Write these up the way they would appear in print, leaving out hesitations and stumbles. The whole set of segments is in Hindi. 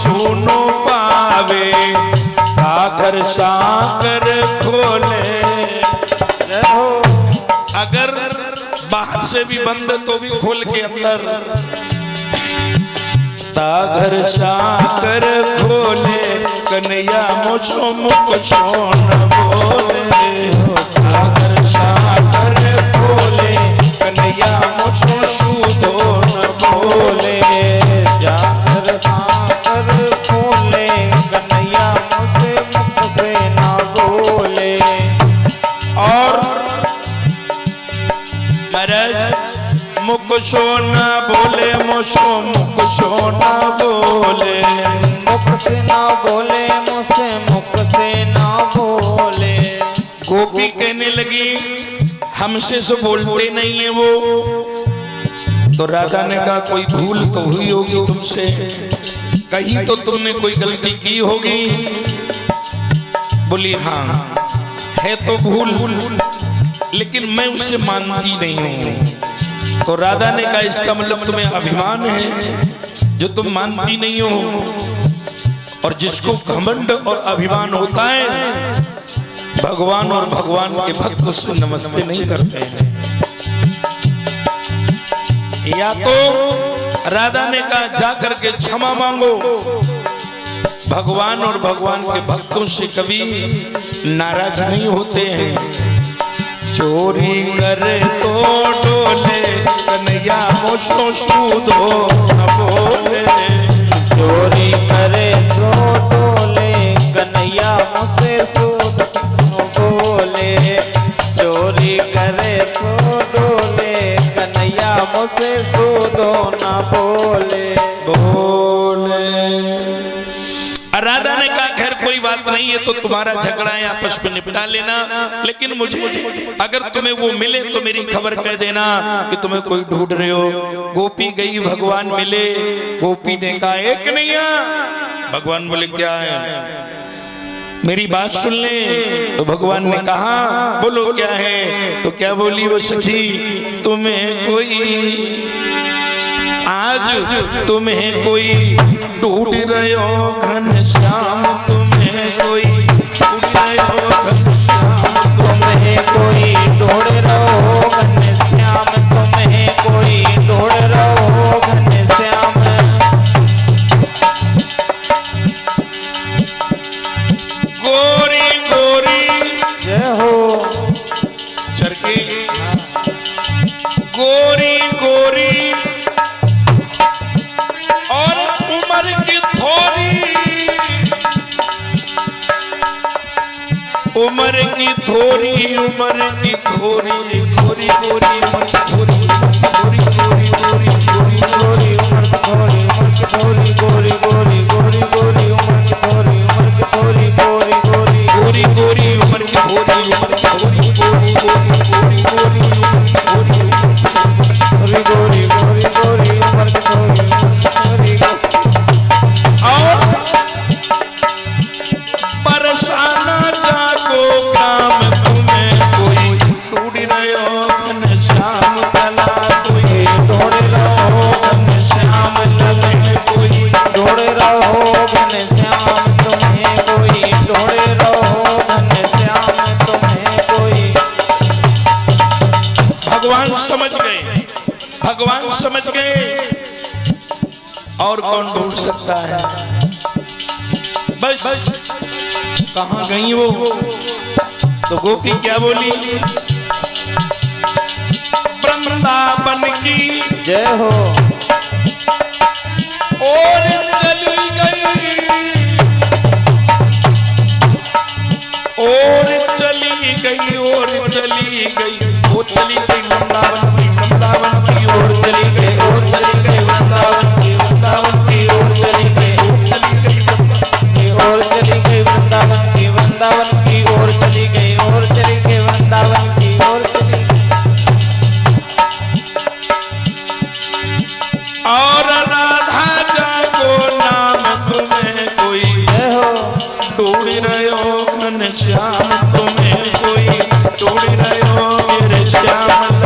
सुनो पावे, सागर साकर खोले। अगर बाहर से भी बंद तो भी खोल के अंदर, सागर साकर खोले, कन्हैया मुझो मुख सोन बोले। सागर साकर खोले, कन्हैया मुझो सुधो न बोले। सागर साकर खोले, कन्हैया मुझसे मुख से ना बोले। और महाराज मुख सोना बोले, मुझो मुख सोना बोले। मुख से ना बोले, मुझसे मुख से ना बोले। गोपी कहने लगी हमसे तो बोलते नहीं है वो। तो राधा ने कहा कोई भूल तो हुई होगी तुमसे, कहीं तो तुमने कोई गलती की होगी। बोली हाँ है तो भूल, लेकिन मैं उसे मानती नहीं हूं। तो राधा ने कहा इसका मतलब तुम्हें अभिमान है जो तुम मानती नहीं हो। और जिसको घमंड और अभिमान होता है, भगवान और भगवान के भक्त उससे नमस्ते नहीं करते हैं। या तो राधा ने कहा जा करके क्षमा मांगो। भगवान और भगवान के भक्तों से कभी नाराज नहीं होते हैं। चोरी करे तो डोले, कन्हैया मुझो सुधो न बोले। चोरी करे तो डोले, कन्हैया मुझसे सुधो न बोले। चोरी करे तो डोले, कन्हैया मुझसे सुधो न बोले। बोले राधा ने कहा खैर कोई बात नहीं है, तो तुम्हारा झगड़ा है आपस में निपटा लेना, लेकिन मुझे अगर तुम्हें वो मिले तो मेरी खबर कह देना कि तुम्हें कोई ढूंढ रहे हो। गोपी गई, भगवान मिले। गोपी ने कहा एक कन्हैया। भगवान बोले क्या है, मेरी बात सुन ले। तो भगवान ने कहा बोलो क्या है। तो क्या बोली वो सखी, तुम्हें कोई आज तुम्हें कोई ढूंढ रहे हो घनश्याम, तुम्हें कोई ढूंढ रहे हो घनश्याम। तुम्हें कोई ढूंढ रहे हो घनश्याम, तुम्हें कोई ढूंढ रहे हो घनश्याम। गोरी गोरी जय हो चरके, गोरी गोरी और उम्र की थोड़ी, उम्र की थोड़ी, उम्र की थोड़ी, गोरी गोरी उम्र की थोड़ी, गोरी गोरी गोरी गोरी गोरी उम्र की थोड़ी, उम्र की थोड़ी, गोरी गोरी गोरी गोरी उम्र की थोड़ी, उम्र की थोड़ी, गोरी गोरी गोरी गोरी उम्र की थोड़ी, उम्र की थोड़ी, गोरी गोरी गोरी गोरी उम्र की थोड़ी, गोरी गोरी गोरी गोरी उम्र की थोड़ी, गोरी और बरसाना जागो काम, तुम्हें कोई ढूंढ रहे हो घनश्याम कला, कोई ढूंढ रहो घनश्याम लले, कोई ढूंढ रहो घनश्याम तुम्हें, कोई ढूंढ रहो घनश्याम तुम्हें, कोई। भगवान समझ गए, भगवान समझ गए। और कौन ढूंढ सकता है। बस कहाँ गई वो। तो गोपी क्या बोली, वृंदावन की जय हो और चली गई, और चली गई, और चली गई, वो चली गई वृंदावन की, वृंदावन की ओर चली गई, और चली गई वृंदावन की, वृंदावन की ओर चली गई, और चली गई, और चली गई वृंदावन की, वृंदावन की ओर चली गई, और चली गई वृंदावन की ओर चली गई। और राधा जागो नाम, तुम्हें कोई ढूंढ रहे हो घनश्याम, तुम्हें कोई ढूंढ रहे हो मेरे श्याम।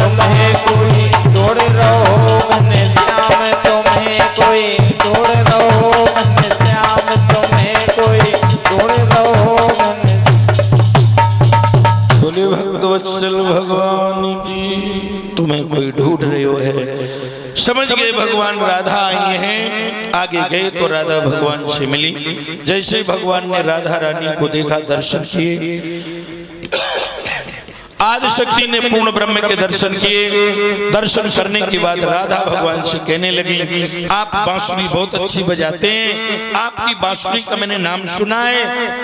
समझ गए भगवान राधा आई हैं। आगे गए तो राधा भगवान से मिली। जैसे भगवान ने राधा रानी को देखा, दर्शन किए, आदि शक्ति ने पूर्ण ब्रह्म के दर्शन किए। दर्शन करने के बाद राधा भगवान से कहने लगी, आप बांसुरी बहुत अच्छी बजाते हैं, आपकी बांसुरी का मैंने नाम सुना है,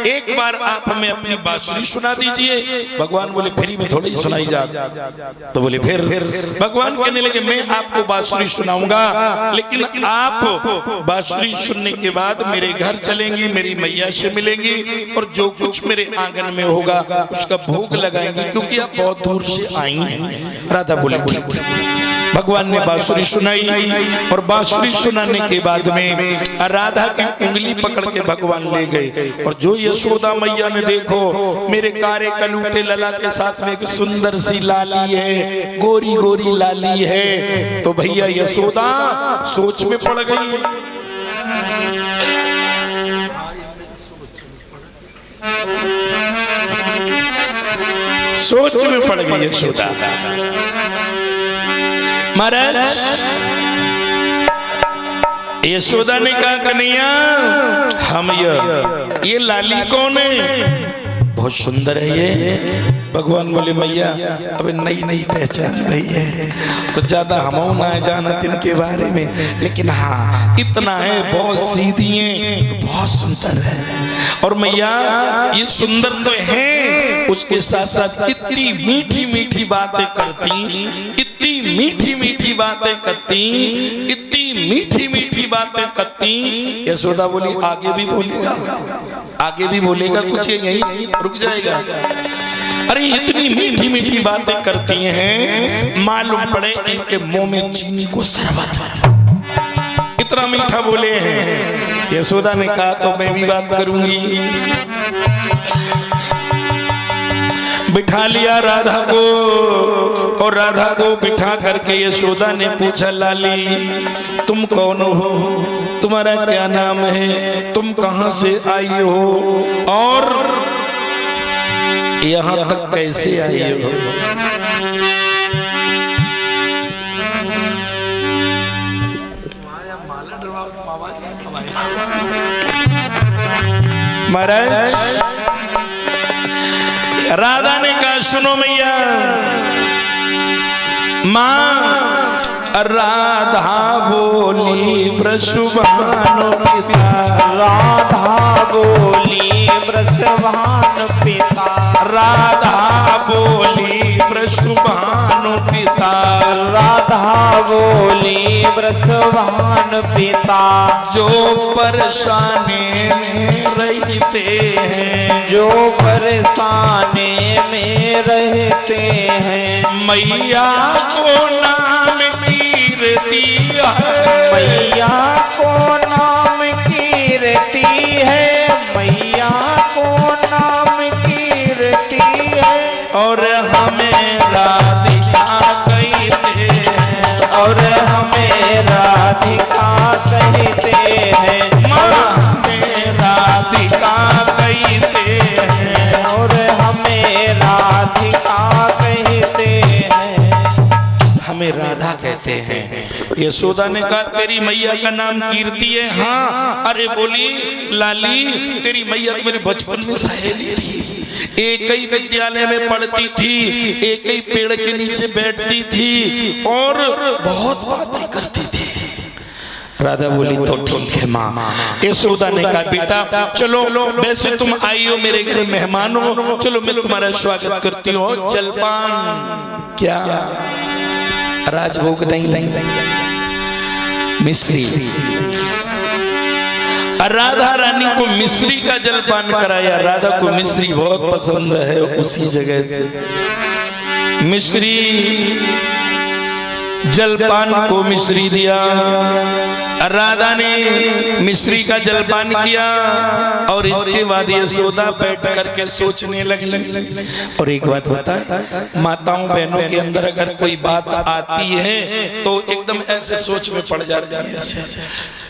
एक बार आप हमें अपनी बांसुरी सुना दीजिए। भगवान बोले फ्री में थोड़ी सुनाई जा, तो बोले फिर भगवान कहने लगे, मैं आपको बांसुरी सुनाऊंगा, लेकिन आप बांसुरी सुनने के बाद मेरे घर चलेंगी, मेरी मैया से मिलेंगी, और जो कुछ मेरे आंगन में होगा उसका भोग लगाएंगी, क्योंकि आप बहुत दूर से आई हैं। राधा बोले ठीक। भगवान ने बांसुरी सुनाई, और बांसुरी सुनाने के बाद में राधा की उंगली पकड़ के भगवान ले गए। और जो यशोदा मैया ने, देखो मेरे कारे कलूटे लला के साथ में एक सुंदर सी लाली है, गोरी गोरी लाली है, तो भैया यशोदा सोच में पड़ गई। सोच में पड़ गई यशोदा। महाराज यशोदा ने कहा, कन्हैया हम ये लाली कौन है? बहुत सुंदर है ये। भगवान बोले, मैया अबे नई नई पहचान भई है, कुछ ज्यादा हम ना जानत इनके बारे में, लेकिन हाँ इतना है बहुत सीधी है, बहुत सुंदर है। और मैया ये सुंदर तो है, उसके साथ साथ इतनी मीठी मीठी बातें करती, इतनी मीठी मीठी बातें करती, इतनी मीठी मीठी बातें करती। यशोदा बोली, आगे भी बोलेगा, आगे भी बोलेगा, कुछ यही रुक जाएगा? अरे इतनी मीठी मीठी बातें करती हैं, मालूम पड़े इनके मुंह में चीनी को शरबत है, इतना मीठा बोले हैं। यशोदा ने कहा, तो मैं भी बात करूंगी। बिठा लिया राधा को, और राधा को बिठा करके यशोदा ने पूछा, लाली तुम कौन हो, तुम्हारा क्या नाम है, तुम कहां से आई हो, और यहां तक कैसे आई हो? महाराज राधा ने कहा, सुनो मैया, मां राधा बोली वृषभानु पिता, राधा बोली वृषभानु पिता, राधा बोली वृषभानु पिता, राधा बोली वृषभानु पिता, जो परेशानी में रहते हैं, जो परेशानी में रहते हैं, मैया को नाम कीर्ति है, मैया को नाम कीर्ति है, मैया को नाम कीर्ति है, और हमें राधिका कहते हैं, और हमें राधिका कहते हैं, हमें राधिका कहते हैं, और हमें राधिका कहते हैं, हमें राधा कहते हैं। यशोदा ने कहा, तेरी मैया का नाम कीर्ति है? हाँ। अरे बोली, लाली तेरी मैया तो मेरे बचपन में सहेली थी, एक ही विद्यालय में पढ़ती थी, एक ही पेड़ के नीचे बैठती थी, और बहुत बातें करती थी। राधा बोली, तो ठीक है माँ। यशोदा ने कहा, बेटा चलो, वैसे तुम आई हो मेरे घर मेहमान हो, चलो मैं तुम्हारा स्वागत करती हूँ। जलपान क्या? राजभोग नहीं, मिश्री। राधा रानी को मिश्री का जलपान कराया। राधा को मिश्री बहुत पसंद है, उसी जगह से मिश्री, जलपान को मिश्री दिया। राधा ने मिश्री का जलपान किया, और इसके बाद यशोदा बैठ करके सोचने लगी। और एक बात बताएं, माताओं बहनों के अंदर अगर कोई बात आती है तो एकदम ऐसे सोच में पड़ जाती है ऐसे।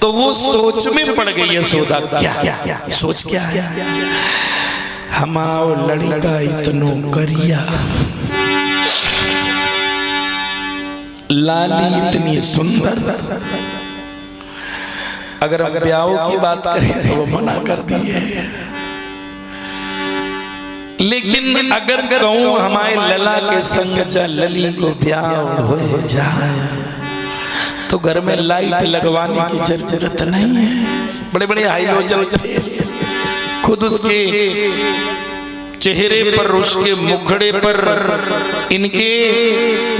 तो वो सोच में पड़ गई यशोदा। क्या सोच, क्या है? हमाओ लड़का इतनो करिया, लाली इतनी सुंदर, अगर हम ब्याह की बात करें तो वो मना कर दिए। लेकिन अगर कहूं हमारे लला के संग जा लली को ब्याह हो जाए तो घर में लाइट लगवाने की जरूरत नहीं है। बड़े बड़े हाइलोजन खुद उसके चेहरे पर, उसके मुखड़े पर, इनके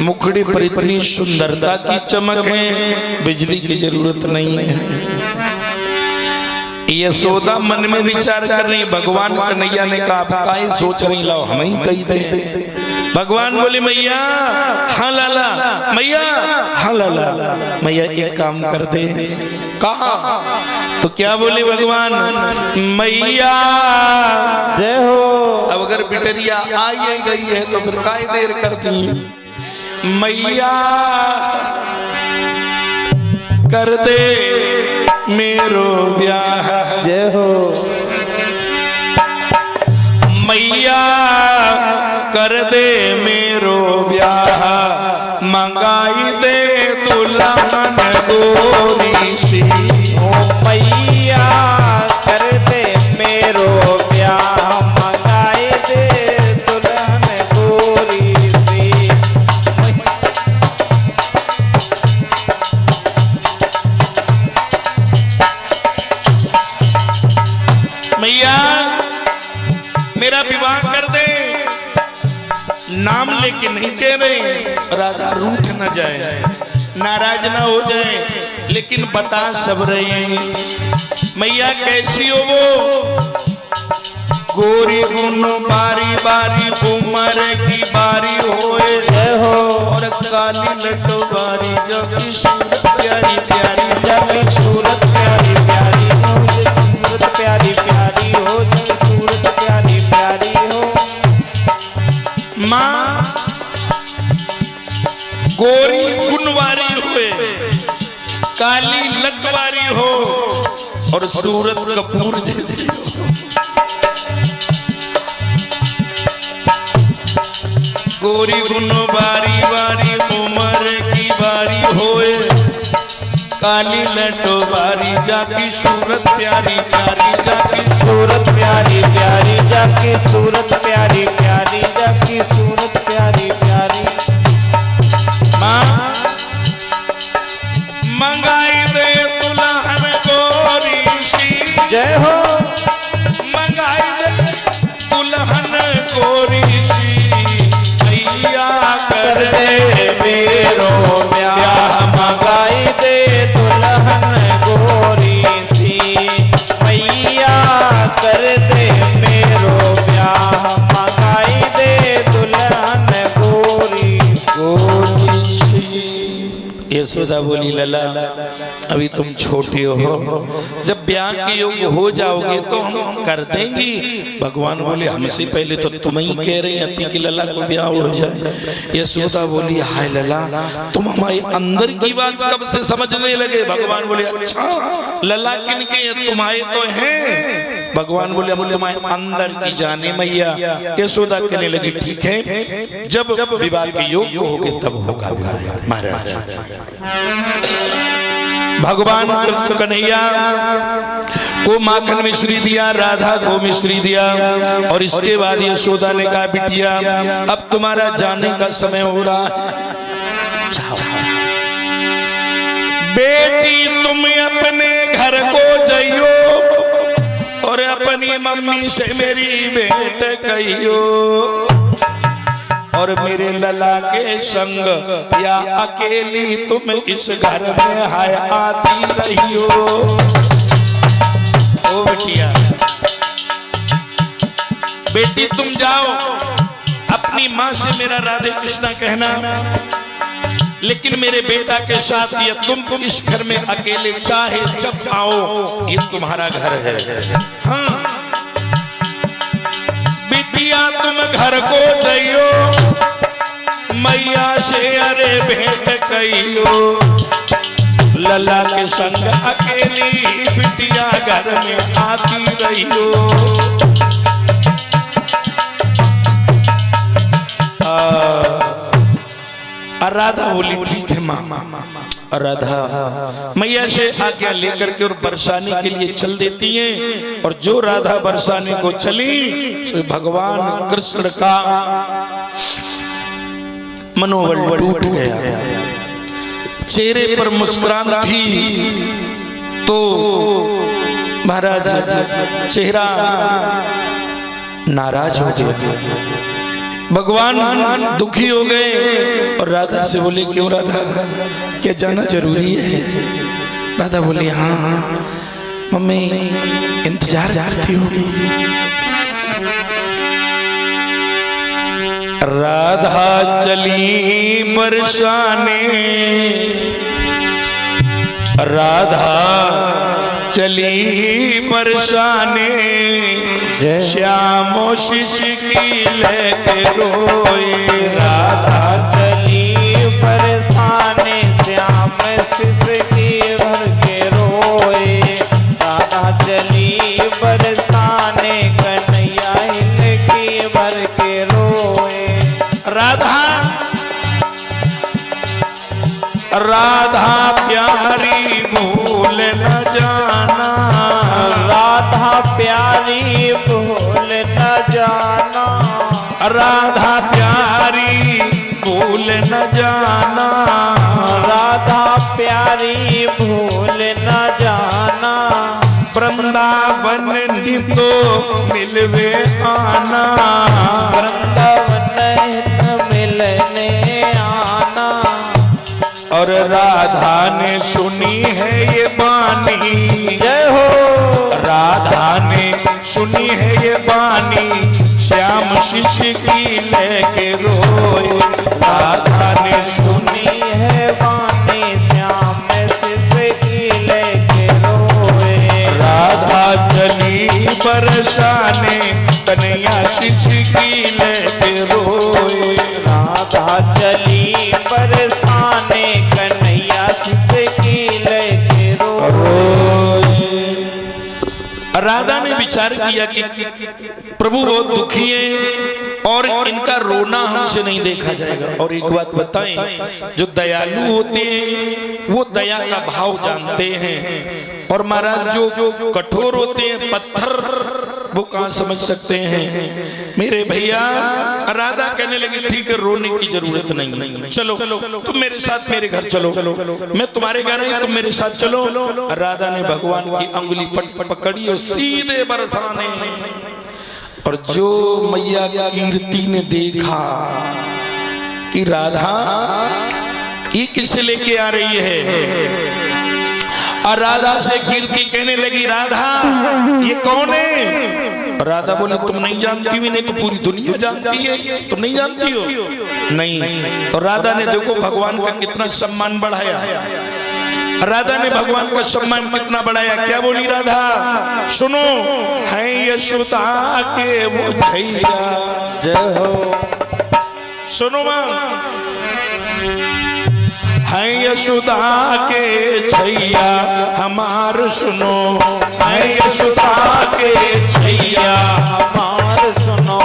मुखड़े पर इतनी सुंदरता की चमक है, बिजली की जरूरत नहीं है। यशोदा मन में विचार कर रही, भगवान कन्हैया ने कहा आप काहे सोच रही, लाओ हम ही कही दे। भगवान बोले मैया हाँ लाला, मैया हाँ लाला, मैया एक काम कर दे। कहा तो क्या बोले भगवान, मैया जय हो। अब अगर बिटरिया आई गई है तो फिर काहे देर कर दी। मैया कर दे मेरो ब्याह, जय हो। मैया कर दे मेरो ब्याह, मंगाई दे दुल्हन गोरी सी। ओ मैया कर दे मेरो ब्याह, मंगाई दे दुल्हन गोरी सी। मैया मेरा विवाह कर दे। नाम लेके नहीं कह रहे, राधा रूठ न जाए, नाराज ना हो जाए, लेकिन बता सब रहे हैं। मैया कैसी हो वो, गोरी गुन बारी बारी उमर की बारी होए, जय हो। और काली लड्डू बारी जब की सूरत प्यारी प्यारी, जब की सूरत प्यारी प्यारी हो, सूरत प्यारी प्यारी हो, जब सूरत प्यारी प्यारी हो। माँ गोरी गुनवारी हुए, काली लटवारी हो, और सूरत कपूर जैसी हो। गोरी गुन बारी बारी उमर की बारी होए, काली लटो बारी जाकी सूरत प्यारी प्यारी, जाकी सूरत प्यारी प्यारी, जाकी सूरत प्यारी प्यारी, जाकी सूरत प्यारी प्यारी। माँ मंगाई दे दुल्हन गोरी सी, जय हो। मंगाई दे दुल्हन गोरी सी। मैया कर दे मेरो ब्याह, मंगाई दे दुल्हन गोरी सी। मैया कर दे मेरो ब्याह, मंगाई दे दुल्हन गोरी गोरी सी। यशोदा बोली लला अभी तुम छोटे हो, जब ब्याह के योग्य हो जाओगे तो हम कर देंगे। भगवान बोले हमसे पहले तो तुम ही कह रहे हैं कि लला को ब्याह हो जाए। यशोदा बोली हाय लला तुम हमारे अंदर की बात कब से समझने लगे। भगवान बोले अच्छा लला किनके तुम्हारे तो हैं। भगवान बोले हम तुम्हारे अंदर की जाने मैया। यशोदा कहने लगी ठीक है जब विवाह के योग्य होगे तब होगा विवाह। महाराज भगवान कृष्ण कन्हैया को माखन मिश्री दिया, राधा को मिश्री दिया, और इसके बाद यशोदा ने कहा बिटिया अब तुम्हारा जाने का समय हो रहा है, जाओ। बेटी तुम अपने घर को जाइयो और अपनी मम्मी से मेरी भेंट कहियो, और मेरे लला के संग या अकेली तुम इस घर में हाय आती रहियो। ओ बेटिया बेटी तुम जाओ अपनी माँ से मेरा राधे कृष्णा कहना, लेकिन मेरे बेटा के साथ या तुम इस घर में अकेले चाहे जब आओ, ये तुम्हारा घर है। हाँ बिटिया तुम घर को जाइयो, मैया से अरे भेंट कहियो, लला के संग अकेली बिटिया घर में आती रहियो। राधा बोली ठीक है माँ राधा मैया से आज्ञा लेकर के और बरसाने के लिए चल देती हैं। और जो राधा बरसाने को चली सो भगवान कृष्ण का मनोबल टूट गया, चेहरे पर मुस्कुराहट थी तो महाराज चेहरा नाराज हो गया, भगवान दुखी हो गए और राधा से बोले क्यों राधा, क्या जाना जरूरी है? राधा बोली हाँ मम्मी इंतजार करती होगी। राधा चली बरसाने, राधा चली बरसाने, श्यामो शिश की लेके रोए। राधा चली बरसाने, श्याम शिश की भर के रोए। राधा चली बरसाने, कन्हैया हिल की भर के रोए। राधा राधा प्यारी भूल न जाना, राधा प्यारी भूल न जाना, राधा प्यारी भूल न जाना, राधा प्यारी भूल न जाना। वृंदावन तो मिलवे आना, वृंदावन मिलने आना। और राधा ने सुनी है ये बानी, जय हो। राधा ने सुनी है ये बानी, श्याम शिश की लेके रोए। राधा ने सुनी है वाणी, श्याम शिश की लेके रोए। राधा चली बरसाने, कन्हैया शिश की लेके रोए। राधा चली बरसाने, कन्हैया शिश की लेके रोए। राधा ने विचार किया कि प्रभु बहुत दुखी हैं और इनका रोना हमसे नहीं देखा जाएगा। और एक बात बताएं, जो दयालु होते हैं वो दया का भाव जानते हैं, और महाराज जो कठोर होते हैं पत्थर वो कहाँ समझ सकते हैं। मेरे भैया राधा कहने लगी ठीक है रोने की जरूरत नहीं, चलो तुम मेरे साथ मेरे घर चलो, मैं तुम्हारे घर नहीं तुम मेरे साथ चलो। राधा ने भगवान की अंगुली पकड़ी और सीधे बरसाने। और जो मैया कीर्ति ने देखा कि राधा ये किसे लेके आ रही है, और राधा से कीर्ति कहने लगी राधा ये कौन है? राधा बोले तुम नहीं जानती भी, नहीं तो पूरी दुनिया जानती है, तुम नहीं जानती हो? नहीं। तो राधा ने देखो भगवान का कितना सम्मान बढ़ाया, राधा ने भगवान का सम्मान कितना बढ़ाया। क्या बोली राधा? सुनो है यशोदा के वो छैया, जय हो। सुनो मां, है यशोदा के छैया हमार सुनो, है यशोदा के छैया हमार सुनो,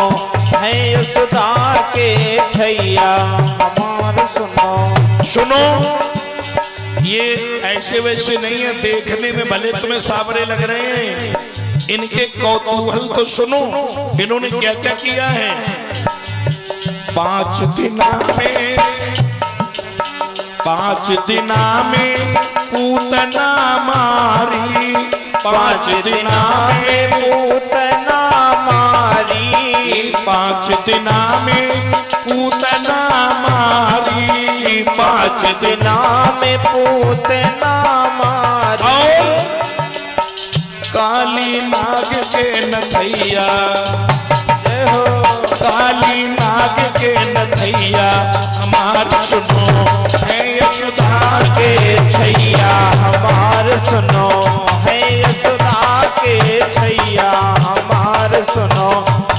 है यशोदा के छैया हमार सुनो। सुनो ये ऐसे वैसे नहीं है, देखने में भले तुम्हें सावरे लग रहे हैं, इनके कौतूहल तो सुनो, इन्होंने क्या क्या किया है। 5 दिना में पूतना मारी, 5 दिना में पूतना मारी, 5 दिना में पूतना मारी, 5 दिना में पूतना मारी। और काली नाग के नथैया, जय हो। काली नाग के नथैया हमार सुनो, है यशोदा के छैया हमार सुनो, है यशोदा के छैया हमार सुनो,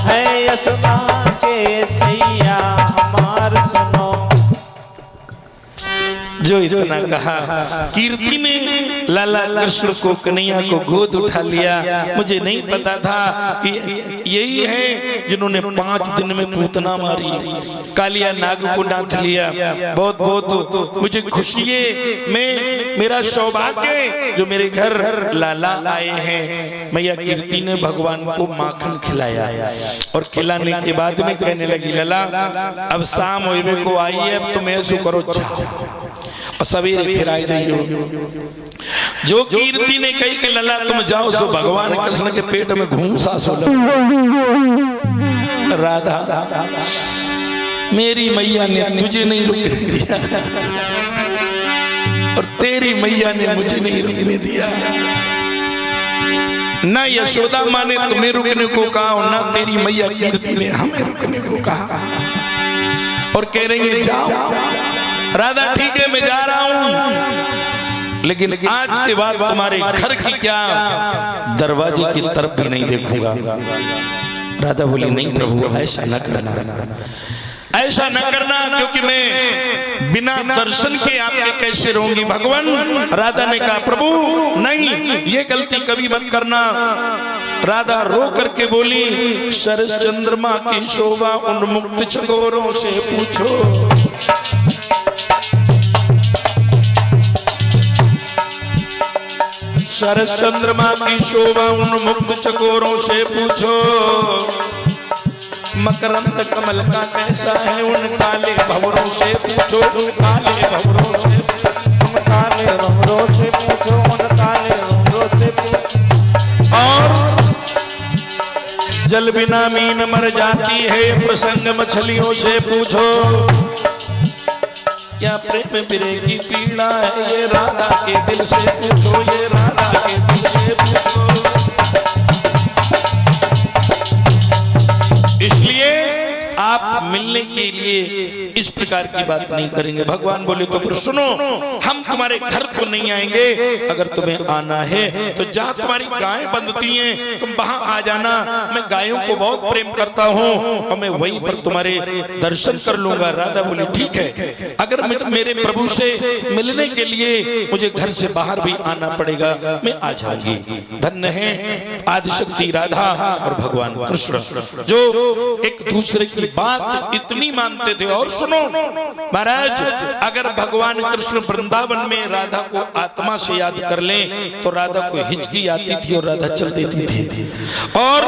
है यशोदा के छैया हमार सुनो। जो इतना कहा कीर्ति ने लाला कृष्ण को, कन्हैया को गोद उठा लिया। मुझे नहीं पता था कि यही है जिन्होंने 5 दिन में पूतना मारी, कालिया नाग को नाथ लिया। बहुत बहुत मुझे खुशी में मेरा सौभाग्य जो मेरे घर लाला आए हैं। मैया कीर्ति ने भगवान को माखन खिलाया और खिलाने के बाद में कहने लगी, लाला अब शाम होवे को आई है, अब तुम ऐसो करो जाओ और सवेरे फिर आ जाइयो। जो कीर्ति ने कही कि लला तुम जाओ, सो भगवान कृष्ण के पेट में घूंसा सो राधा मेरी मैया ने तुझे नहीं रुकने दिया और तेरी मैया ने मुझे नहीं रुकने दिया। ना यशोदा माँ ने तुम्हें रुकने को कहा और ना तेरी मैया कीर्ति ने हमें रुकने को कहा। और कह रही है जाओ। राधा ठीक है मैं जा रहा हूं, लेकिन आज के बाद तुम्हारे घर की क्या दरवाजे की तरफ भी नहीं देखूंगा। राधा बोली नहीं प्रभु ऐसा न करना, ऐसा न करना, क्योंकि मैं बिना दर्शन के आपके कैसे रहूंगी भगवान। राधा ने कहा प्रभु नहीं, ये गलती कभी मत करना। राधा रो करके बोली शरद चंद्रमा की शोभा उन्मुक्त चकोरों से पूछो। शरद चंद्रमा की शोभा उन्मुक्त चकोरों से पूछो। मकरंद कमल का कैसा है उन काले भंवरों से पूछो, उन काले भंवरों से, उन काले भंवरों से पूछो, उन काले भंवरों से पूछो। और जल बिना मीन मर जाती है प्रसंग मछलियों से पूछो। क्या प्रेम बिरे की पीड़ा है ये राधा के दिल से पूछो, ये राधा के दिल से पूछो। इसलिए आप मिलने के लिए इस प्रकार की बात नहीं करेंगे। भगवान बोले तो फिर सुनो, हम तुम्हारे घर तो नहीं आएंगे, अगर तुम्हें आना है तो जहां तुम्हारी गायें बंधती हैं तुम वहां आ जाना। मैं गायों को बहुत प्रेम करता हूं और मैं वहीं पर तुम्हारे दर्शन कर लूंगा। राधा बोली ठीक है, अगर मेरे प्रभु से मिलने के लिए मुझे घर से बाहर भी आना पड़ेगा मैं आ जाऊंगी। धन्य है आदिशक्ति राधा और भगवान कृष्ण जो एक दूसरे की बात इतनी मानते थे। और सुनो महाराज, अगर भगवान कृष्ण वृंदावन में राधा को आत्मा से याद कर लें तो राधा को हिचकी आती थी और राधा चल देती थी, और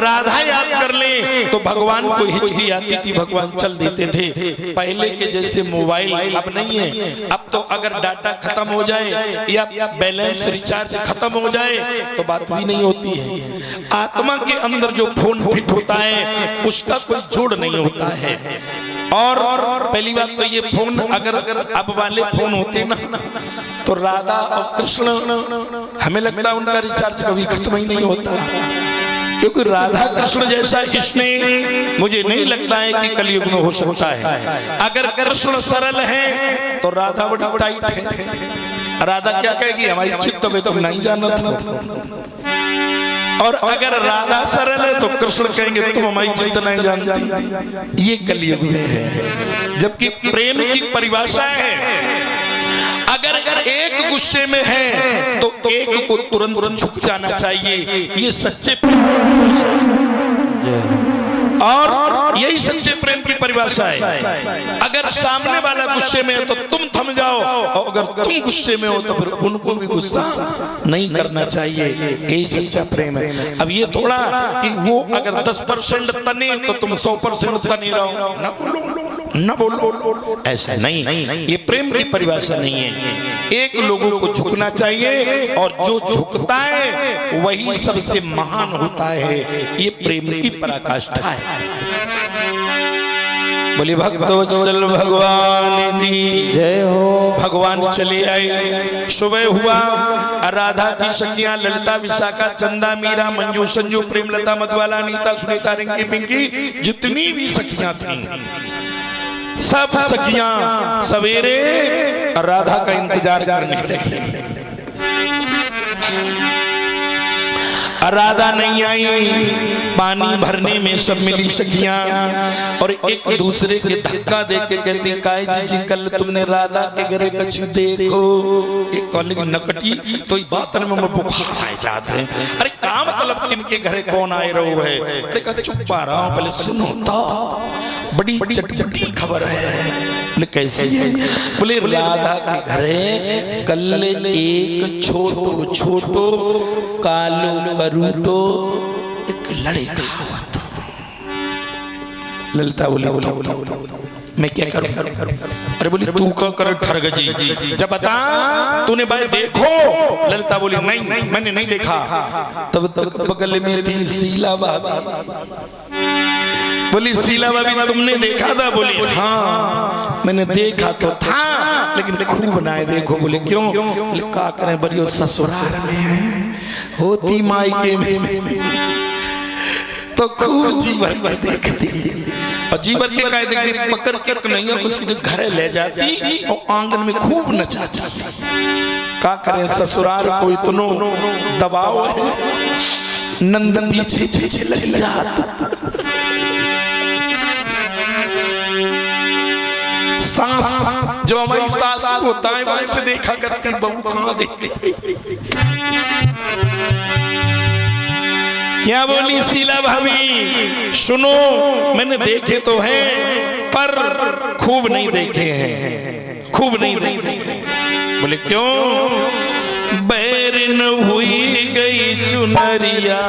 राधा याद कर लें तो भगवान को हिचकी आती थी, भगवान चल देते थे। पहले के जैसे मोबाइल अब नहीं है। अब तो अगर डाटा खत्म हो जाए या बैलेंस रिचार्ज खत्म हो जाए तो बात भी नहीं होती है। आत्मा के अंदर जो फोन फिट होता है उसका कोई जोड़ नहीं होता है। और पहली बात तो ये फोन अगर अब वाले फोन होते ना तो राधा और कृष्ण हमें लगता है उनका रिचार्ज कभी खत्म ही नहीं होता, क्योंकि राधा कृष्ण जैसा स्नेह मुझे नहीं लगता है कि कलयुग में हो सकता है। अगर कृष्ण सरल है तो राधा बड़ी टाइट है। राधा क्या कहेगी हमारी चित्त में तुम नहीं जानत हो, और अगर राधा सरल है तो कृष्ण कहेंगे तुम हमारी चित्त नहीं जानती। ये कलयुग में है। जबकि प्रेम की परिभाषा है, अगर एक गुस्से में है तो एक को तुरंत झुक जाना चाहिए। ये सच्चे और यही सच्चे प्रेम की परिभाषा है। अगर सामने वाला गुस्से में है तो तुम थम जाओ, और अगर तुम गुस्से में हो तो फिर उनको भी गुस्सा नहीं करना चाहिए। यही सच्चा प्रेम है। अब ये थोड़ा कि वो अगर 10% तने तो तुम 100% तने रहो, ना बोलो न बोलो, ऐसा नहीं। ये प्रेम की परिभाषा नहीं है। एक लोगों को झुकना चाहिए और जो झुकता है वही सबसे महान होता है। ये प्रेम की पराकाष्ठा है। बोले भक्तवत्सल भगवान की जय हो। भगवान चले आए। सुबह हुआ, राधा की सखियां ललिता, विशाखा, चंदा, मीरा, मंजू, संजू, प्रेमलता, मधुबाला, अनीता, सुनीता, रिंकी, पिंकी, जितनी भी सखियां थीं सब सखियां सवेरे राधा का इंतजार करने लगी। राधा नहीं आई, पानी भरने में सब मिली सखियां और एक दूसरे के धक्का दे के कहती काय जी कल तुमने राधा के घरे कछु देखो। एक कॉलेज नकटी तो इस बात में बुखार आए जाते हैं। अरे का मतलब किनके घरे कौन आए रहो है? अरे का चुप पा रहा हूं, पहले सुनो तो बड़ी चटपटी खबर है। बोले कैसी है? बोले राधा के घरे कल एक छोटो छोटो कालो करूटो एक लड़का हुआ था। ललिता बोली मैं क्या करूं? अरे बोली तू क्या कर ठरगजी, जब बता तूने भाई देखो। ललिता बोली नहीं मैंने नहीं देखा। तब तक बगल में थी शीला भाभी। बोली शीला भाभी तुमने देखा था? बोली हाँ मैंने देखा तो था लेकिन खूब बनाए देखो। बोले क्यों? बोले का करें बड़ी ससुराल में है, होती मायके में तो खूब जी भर के देखती और जी भर के काय देखती, पकड़ के कन्हैया को सीधे घर ले जाती और आंगन में खूब नचाती। का करें ससुराल को इतनो दबाव है। नंद पीछे पीछे लगी रात। सास जो हमारी सास को दाएं बाएं से देखा करती, बहू कहां देखती। क्या बोली शीला भाभी? सुनो मैंने देखे तो हैं पर खूब नहीं देखे हैं, खूब नहीं देखे हैं। बोले क्यों? बैरन हुई गई चुनरिया।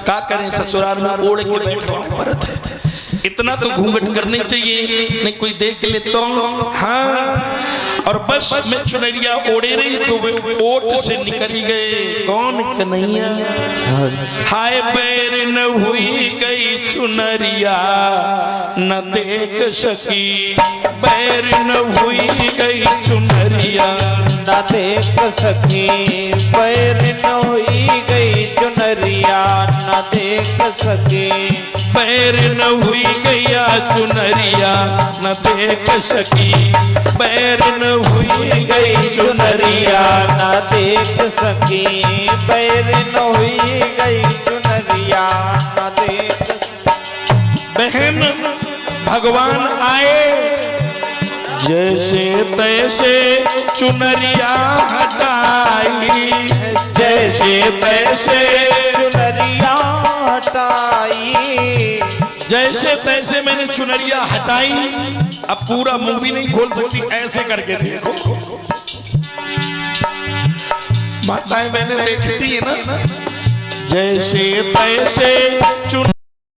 का करें ससुराल में ओढ़ के बैठा परत है, इतना तो घूंघट करनी चाहिए, नहीं कोई देख ले तो। हाँ और बस मैं चुनरिया ओढ़े रही तो वे ओट से निकल गए। कौन कन्हैया? हाय बैर न हुई गई चुनरिया न देख सकी, बैर न हुई गई चुनरिया न देख सकी, बैर न हुई गई चुनरिया न देख सकी, बैर न हुई गैया चुनरिया न देख सकी, बैर न हुई गई चुनरिया न देख सकी, बैर न हुई गई चुनरिया न देख सकी। बहन भगवान आए जैसे तैसे चुनरिया हटाई, जैसे तैसे चुनरिया हटाई, जैसे तैसे मैंने चुनरिया हटाई। अब पूरा मुंह भी नहीं खोल सकती, ऐसे करके देखो। माताएं बहनें देखती है ना, जैसे तैसे चुन